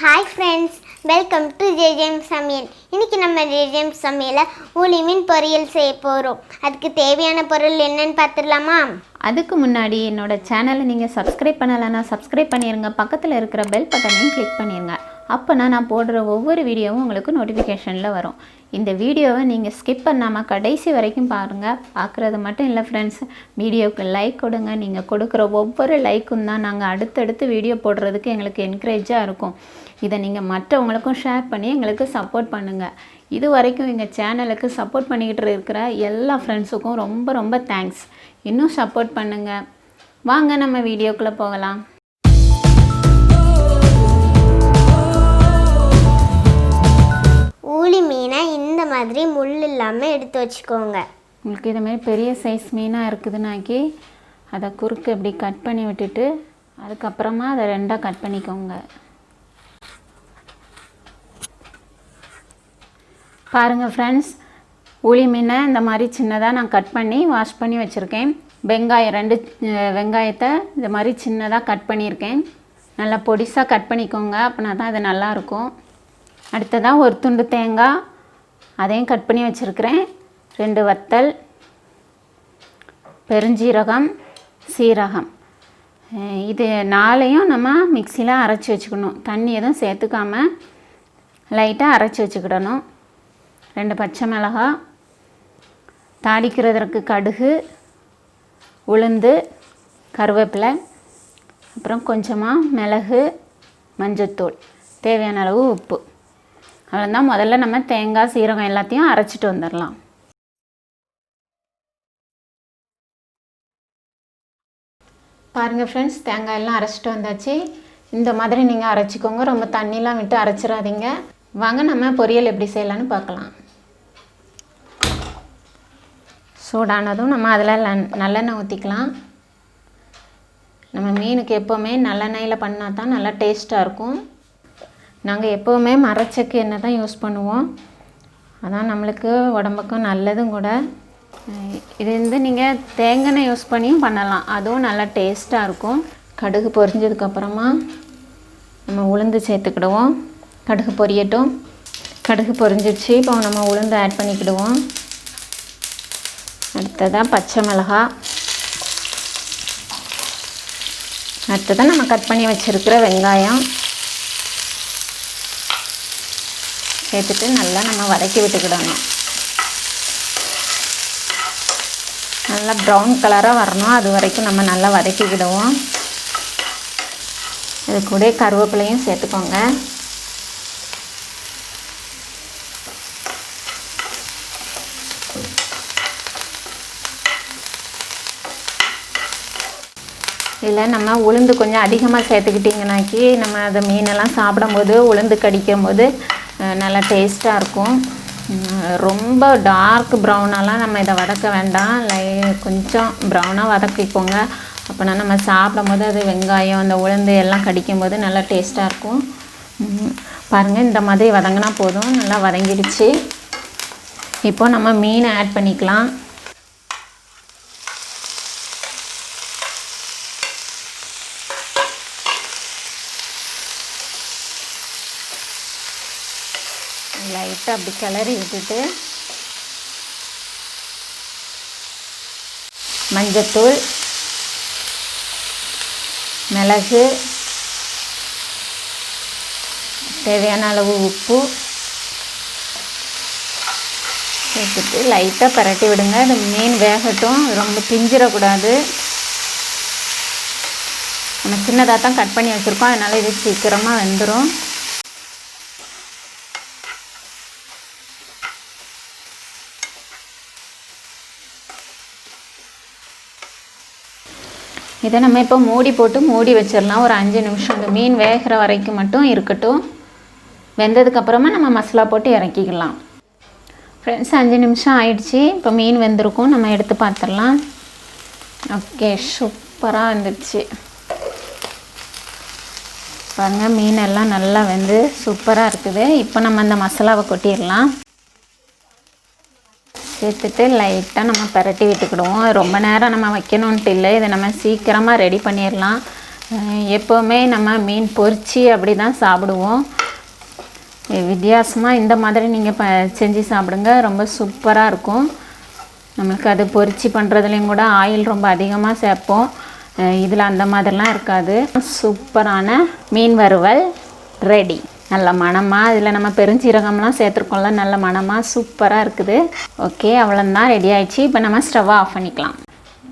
Hi friends, welcome to JJM சமையல். இன்னைக்கு நம்ம JJM சமையல்ல ஊலி மீன் பொரியல் செய்ய போறோம். அதுக்கு தேவையான பொருள் என்னன்னு பார்த்துடலாமா? அதுக்கு முன்னாடி என்னோட சேனலை நீங்கள் சப்ஸ்கிரைப் பண்ணலைன்னா சப்ஸ்கிரைப் பண்ணிடுங்க. பக்கத்தில் இருக்கிற பெல் பட்டனையும் கிளிக் பண்ணிடுங்க. அப்போனா நான் போடுற ஒவ்வொரு வீடியோவும் உங்களுக்கு நோட்டிஃபிகேஷனில் வரும். இந்த வீடியோவை நீங்கள் ஸ்கிப் பண்ணாமல் கடைசி வரைக்கும் பாருங்கள். பார்க்குறது மட்டும் இல்லை ஃப்ரெண்ட்ஸ், வீடியோவுக்கு லைக் கொடுங்க. நீங்கள் கொடுக்குற ஒவ்வொரு லைக்கும் தான் நாங்கள் அடுத்தடுத்து வீடியோ போடுறதுக்கு எங்களுக்கு என்கரேஜாக இருக்கும். இதை நீங்கள் மற்றவங்களுக்கும் ஷேர் பண்ணி எங்களுக்கு சப்போர்ட் பண்ணுங்கள். இது வரைக்கும் எங்கள் சேனலுக்கு சப்போர்ட் பண்ணிக்கிட்டு இருக்கிற எல்லா ஃப்ரெண்ட்ஸுக்கும் ரொம்ப ரொம்ப தேங்க்ஸ். இன்னும் சப்போர்ட் பண்ணுங்கள். வாங்க நம்ம வீடியோக்குள்ளே போகலாம். ஊலி மீனை இந்த மாதிரி முள் இல்லாமல் எடுத்து வச்சுக்கோங்க. உங்களுக்கு இதுமாரி பெரிய சைஸ் மீனாக இருக்குதுனாக்கி அதை குறுக்கு இப்படி கட் பண்ணி விட்டுட்டு அதுக்கப்புறமா அதை ரெண்டாக கட் பண்ணிக்கோங்க. பாருங்கள் ஃப்ரெண்ட்ஸ், ஊலி மீனை இந்த மாதிரி சின்னதாக நான் கட் பண்ணி வாஷ் பண்ணி வச்சுருக்கேன். வெங்காயம் 2 வெங்காயத்தை இந்த மாதிரி சின்னதாக கட் பண்ணியிருக்கேன். நல்லா பொடிசாக கட் பண்ணிக்கோங்க, அப்படின்னா தான் இது நல்லாயிருக்கும். அடுத்ததாக ஒரு துண்டு தேங்காய் அதையும் கட் பண்ணி வச்சுருக்கிறேன். 2 வத்தல், பெருஞ்சீரகம், சீரகம், இது 4ஐயும் நம்ம மிக்சியில் அரைச்சி வச்சுக்கணும். தண்ணி எதுவும் சேர்த்துக்காமல் லைட்டாக அரைச்சி வச்சுக்கிடணும். 2 பச்சை மிளகாய், தாளிக்கிறதுக்கு கடுகு, உளுந்து, கருவேப்பிலை, அப்புறம் கொஞ்சமாக மிளகு, மஞ்சத்தூள், தேவையான அளவு உப்பு. அவ்வளோதான். முதல்ல நம்ம தேங்காய் சீரகம் எல்லாத்தையும் அரைச்சிட்டு வந்துடலாம். பாருங்கள் ஃப்ரெண்ட்ஸ், தேங்காய் எல்லாம் அரைச்சிட்டு வந்தாச்சு. இந்த மாதிரி நீங்கள் அரைச்சிக்கோங்க, ரொம்ப தண்ணிலாம் விட்டு அரைச்சிடாதீங்க. வாங்க நம்ம பொரியல் எப்படி செய்யலான்னு பார்க்கலாம். சூடானதும் நம்ம அதில் நல்லெண்ணெய் ஊற்றிக்கலாம். நம்ம மீனுக்கு எப்போவுமே நல்லெண்ணெயில் பண்ணால் தான் நல்லா டேஸ்ட்டாக இருக்கும். நாங்கள் எப்போவுமே மரச்செக்கு எண்ணெய் தான் யூஸ் பண்ணுவோம். அதான் நம்மளுக்கு உடம்புக்கும் நல்லதும் கூட. இது வந்து நீங்கள் தேங்காய் யூஸ் பண்ணியும் பண்ணலாம், அதுவும் நல்லா டேஸ்ட்டாக இருக்கும். கடுகு பொரிஞ்சதுக்கப்புறமா நம்ம உளுந்து சேர்த்துக்கிடுவோம். கடுகு பொரியட்டும். கடுகு பொரிஞ்சிடுச்சு. இப்போ நம்ம உளுந்து ஆட் பண்ணிக்கிடுவோம். அடுத்ததாக பச்சை மிளகாய், அடுத்ததாக நம்ம கட் பண்ணி வச்சுருக்கிற வெங்காயம் சேர்த்துட்டு நல்லா நம்ம வதக்கி விட்டுக்கிடணும். நல்லா ப்ரௌன் கலராக வரணும், அது வரைக்கும் நம்ம நல்லா வதக்கிக்கிடுவோம். அது கூட கருவேப்பிலையும் சேர்த்துக்கோங்க. இதில் நம்ம உளுந்து கொஞ்சம் அதிகமாக சேர்த்துக்கிட்டிங்கனாக்கி நம்ம அதை மீனெல்லாம் சாப்பிடும்போது உளுந்து கடிக்கும் போது நல்லா டேஸ்ட்டாக இருக்கும். ரொம்ப டார்க் ப்ரௌனாலாம் நம்ம இதை வதக்க வேண்டாம். கொஞ்சம் ப்ரௌனாக வதக்கிக்கோங்க. அப்போனா நம்ம சாப்பிடும் போது அது வெங்காயம் அந்த உளுந்து எல்லாம் கடிக்கும்போது நல்லா டேஸ்ட்டாக இருக்கும். பாருங்கள், இந்த மாதிரி வதங்கினா போதும். நல்லா வதங்கிடுச்சு. இப்போ நம்ம மீனை ஆட் பண்ணிக்கலாம். லைட்டாக அப்படி கிளறி விட்டுட்டு மஞ்சத்தூள், மிளகு, தேவையான அளவு உப்பு சேர்த்துட்டு லைட்டாக பரட்டி விடுங்க. அது மீன் வேகட்டும், ரொம்ப பிஞ்சிடக்கூடாது. நம்ம சின்னதாக தான் கட் பண்ணி வச்சுருக்கோம், அதனால் இது சீக்கிரமாக வெந்துடும். இதை நம்ம இப்போ மூடி வச்சிடலாம். ஒரு 5 நிமிஷம் இந்த மீன் வேகிற வரைக்கும் மட்டும் இருக்கட்டும். வெந்ததுக்கப்புறமா நம்ம மசாலா போட்டு இறக்கிக்கலாம். ஃப்ரெண்ட்ஸ், 5 நிமிஷம் ஆயிடுச்சு. இப்போ மீன் வெந்திருக்கும், நம்ம எடுத்து பார்த்துடலாம். ஓகே, சூப்பராக வந்துடுச்சு. பாருங்கள், மீன் எல்லாம் நல்லா வெந்து சூப்பராக இருக்குது. இப்போ நம்ம அந்த மசாலாவை கொட்டிடலாம். சேர்த்துட்டு லைட்டாக நம்ம பரட்டி விட்டுக்கிடுவோம். ரொம்ப நேரம் நம்ம வைக்கணுன்ட்டு இல்லை, இதை நம்ம சீக்கிரமாக ரெடி பண்ணிடலாம். எப்போவுமே நம்ம மீன் பொரிச்சு அப்படி தான் சாப்பிடுவோம். வித்தியாசமாக இந்த மாதிரி நீங்கள் செஞ்சு சாப்பிடுங்க, ரொம்ப சூப்பராக இருக்கும். நம்மளுக்கு அது பொரிச்சு பண்ணுறதுலேயும் கூட ஆயில் ரொம்ப அதிகமாக சேர்ப்போம். இதில் அந்த மாதிரிலாம் இருக்காது. சூப்பரான மீன் வறுவல் ரெடி. நல்ல மணமாக, இதில் நம்ம பெருஞ்சீரகம்லாம் சேர்த்துருக்கோம்ல, நல்ல மணமாக சூப்பராக இருக்குது. ஓகே, அவ்வளோதான், ரெடி ஆயிடுச்சு. இப்போ நம்ம ஸ்டவ்வை ஆஃப் பண்ணிக்கலாம்.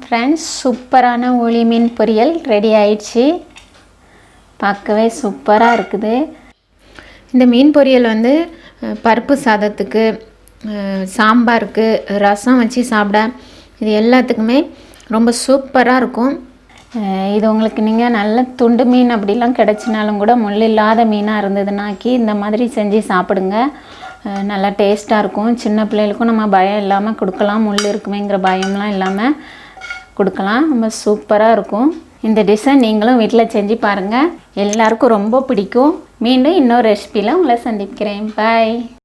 ஃப்ரெண்ட்ஸ், சூப்பரான ஊளி மீன் பொரியல் ரெடி ஆயிடுச்சு. பார்க்கவே சூப்பராக இருக்குது. இந்த மீன் பொரியல் வந்து பருப்பு சாதத்துக்கு, சாம்பாருக்கு, ரசம் வச்சு சாப்பிட, இது எல்லாத்துக்குமே ரொம்ப சூப்பராக இருக்கும். இது உங்களுக்கு நீங்கள் நல்ல துண்டு மீன் அப்படிலாம் கிடச்சினாலும் கூட முள் இல்லாத மீனாக இருந்ததுனாக்கி இந்த மாதிரி செஞ்சு சாப்பிடுங்க. நல்லா டேஸ்ட்டாக இருக்கும். சின்ன பிள்ளைகளுக்கும் நம்ம பயம் இல்லாமல் கொடுக்கலாம், முள் இருக்குமேங்கிற பயம்லாம் இல்லாமல் கொடுக்கலாம். ரொம்ப சூப்பராக இருக்கும். இந்த டிஷ்ஷை நீங்களும் வீட்டில் செஞ்சு பாருங்கள், எல்லாருக்கும் ரொம்ப பிடிக்கும். மீண்டும் இன்னொரு ரெசிபியில் உங்களை சந்திக்கிறேன். பாய்.